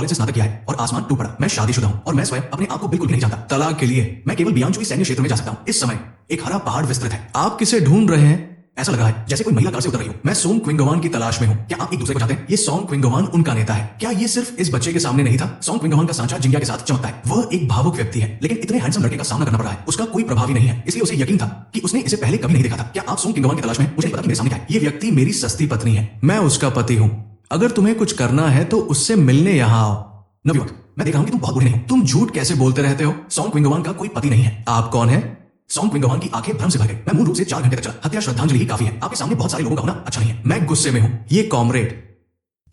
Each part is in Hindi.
कॉलेज से स्नातक किया है और आसमान टूट पड़ा। मैं शादीशुदा हूँ और मैं स्वयं अपने आप को बिल्कुल भी नहीं जानता। तलाक के लिए मैं केवल बियांचुई सैन्य क्षेत्र में जा सकता हूँ। इस समय एक हरा पहाड़ विस्तृत है। आप किसे ढूंढ रहे हैं? ऐसा लग रहा है जैसे कोई महिला कार से उतर रही हो। मैं सोंग क्विंगवान की तलाश में हूँ। क्या आप एक दूसरे को जानते हैं? ये सोंग क्विंगवान उनका नेता है। क्या ये सिर्फ इस बच्चे के सामने नहीं था? सोंग क्विंगवान का सांचा जिंगिया के साथ चमकता है। वह एक भावुक व्यक्ति है, लेकिन इतने हैंडसम लड़के का सामना करना पड़ा है। उसका कोई प्रभावी नहीं है, इसलिए उसे यकीन था कि उसने इसे पहले कभी नहीं देखा था। क्या आप सोंग क्विंगवान की तलाश में? मुझे नहीं पता कि मेरे सामने क्या है। ये व्यक्ति मेरी सस्ती पत्नी है। मैं उसका पति हूँ। अगर तुम्हें कुछ करना है तो उससे मिलने यहाँ आओ। नवयुवक, मैं देख रहा हूँ कि तुम बहुत बुरे नहीं हो। तुम झूठ कैसे बोलते रहते हो? सोंग क्विंगवान का कोई पति नहीं है। आप कौन है? सोंग क्विंगवान की आंखें भ्रम से भर गई। मैं मूल रूप से 4 घंटे तक चला। हत्या श्रद्धांजलि ही काफी है। आपके सामने बहुत सारे लोगों का होना अच्छा नहीं है। मैं गुस्से में हूँ। ये कॉमरेड,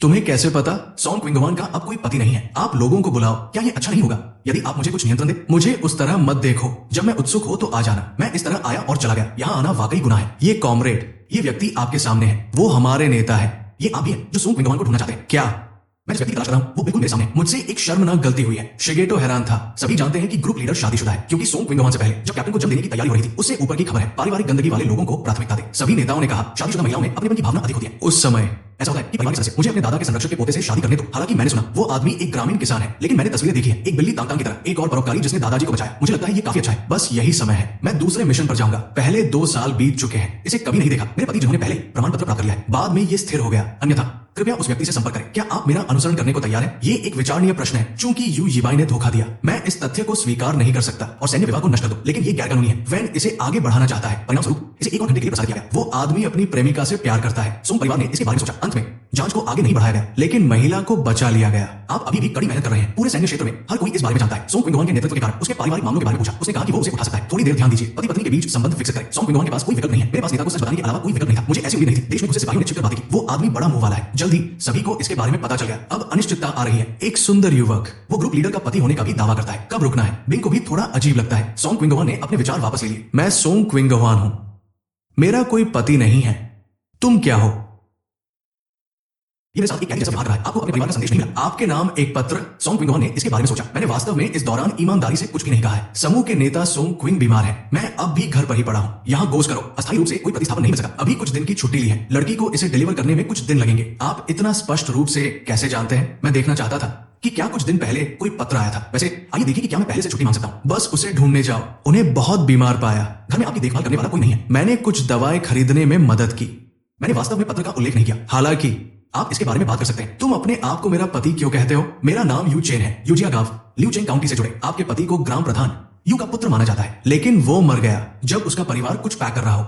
तुम्हें कैसे पता? सोंग क्विंगवान का अब कोई पति नहीं है। आप लोगों को बुलाओ। क्या ये अच्छा नहीं होगा यदि आप मुझे कुछ नियंत्रण दे? मुझे उस तरह मत देखो। जब मैं उत्सुक हो तो आ जाना। मैं इस तरह आया और चला गया। यहाँ आना वाकई गुनाह है। ये कॉमरेड, ये व्यक्ति आपके सामने है। वो हमारे नेता है। ये आप भी है जो सोंग क्विंगवान को ढूंढना चाहते हैं। क्या मैं जिस व्यक्ति की तलाश कर रहा हूं वो बिल्कुल मेरे सामने है। मुझसे एक शर्मनाक गलती हुई है। शिगेटो हैरान था। सभी जानते हैं कि ग्रुप लीडर शादीशुदा है, क्योंकि सोंग क्विंगवान से पहले जब कैप्टन को जन्म देने की तैयारी हो रही थी उससे ऊपर की खबर है पारिवारिक गंदगी वाले लोगों को प्राथमिकता दे। सभी नेताओं ने कहा शादीशुदा महिलाओं में अपनेपन की भावना अधिक होती है। उस समय ऐसा होता है कि परिवार के सदस्य मुझे अपने दादा के संरक्षक के पोते से शादी करने दो। हालांकि मैंने सुना वो आदमी एक ग्रामीण किसान है, लेकिन मैंने तस्वीरें देखी है एक बिल्ली तांग की तरह, एक और परोपकारी जिसने दादाजी को बचाया। मुझे लगता है ये काफी अच्छा है। बस यही समय है। मैं दूसरे मिशन पर जाऊंगा। पहले 2 साल बीत चुके हैं। इसे कभी नहीं देखा। मेरे पति जिन्होंने पहले प्रमाण पत्र प्राप्त कर लिया है, बाद में ये स्थिर हो गया। अन्यथा कृपया उस व्यक्ति से संपर्क करें। क्या आप मेरा अनुसरण करने को तैयार हैं? ये एक विचारणीय प्रश्न है। चूंकि यू यिबाई ने धोखा दिया, मैं इस तथ्य को स्वीकार नहीं कर सकता और सैन्य विभाग को नष्ट कर दो, लेकिन ये गैर कानूनी है। वैन इसे आगे बढ़ाना चाहता है। परिणाम स्वरूप इसे 1 और घंटे के लिए प्रसारित किया गया। वो आदमी अपनी प्रेमिका से प्यार करता है। सोंग परिवार ने इसके बारे में सोचा। अंत में जांच को आगे नहीं बढ़ाया गया, लेकिन महिला को बचा लिया गया। आप अभी भी कड़ी मेहनत कर रहे हैं। पूरे सैन्य क्षेत्र में हर कोई इस बारे में जानता है। सोंग क्विंगवान के नेतृत्व के कारण उसके पारिवारिक मामलों के बारे में पूछा। उसने कहा कि वो उसे उठा सकता है। थोड़ी देर ध्यान दीजिए। पति पत्नी के बीच संबंध विकसित करें। सोंग क्विंगवान के पास कोई विकल्प नहीं है। मेरे पास नेता को सच बताने के अलावा कोई विकल्प नहीं था। मुझे ऐसी उम्मीद नहीं थी। देश में घुसे सिपाहियों ने छिपकर बातें की। वो आदमी बड़ा मुंह वाला है। जल्द ही सभी को इसके बारे में पता चल गया। अब अनिश्चितता आ रही है। एक सुंदर युवक, वो ग्रुप लीडर का पति होने का भी दावा करता है। कब रुकना है? बिंग को भी थोड़ा अजीब लगता है। सोंग क्विंगवान ने अपने विचार वापस ले लिए। मैं सोंग क्विंगवान हूं। मेरा कोई पति नहीं है। तुम क्या हो? ये मेरे साथ एक कैदी जैसा भाग रहा है। आपको अपने परिवार का संदेश नहीं मिला। आपके नाम एक पत्र। सोंग क्विंगवान ने इसके बारे में सोचा। मैंने वास्तव में इस दौरान ईमानदारी से कुछ भी नहीं कहा है। समूह के नेता सोंग क्विंग बीमार है। मैं अब भी घर पर ही पड़ा हूँ। यहाँ गोश करो। अस्थायी रूप से कोई प्रतिस्थापन नहीं मिल सका। अभी कुछ दिन की छुट्टी ली है। लड़की को इसे डिलीवर करने में कुछ दिन लगेंगे। आप इतना स्पष्ट रूप से कैसे जानते हैं? मैं देखना चाहता था कि क्या कुछ दिन पहले कोई पत्र आया था। वैसे आइए देखिए कि क्या मैं पहले से छुट्टी मांग सकता हूँ। बस उसे ढूंढने जाओ। उन्हें बहुत बीमार पाया। घर में आपकी देखभाल करने वाला कोई नहीं है। मैंने कुछ दवाएं खरीदने में मदद की। मैंने वास्तव में पत्र का उल्लेख नहीं किया। हालांकि आप इसके बारे में बात कर सकते हैं। तुम अपने आप को मेरा पति क्यों कहते हो? मेरा नाम यू चेन है। यूजिया गांव ल्यूचेंग काउंटी से जुड़े। आपके पति को ग्राम प्रधान यू का पुत्र माना जाता है, लेकिन वो मर गया जब उसका परिवार कुछ पैक कर रहा हो।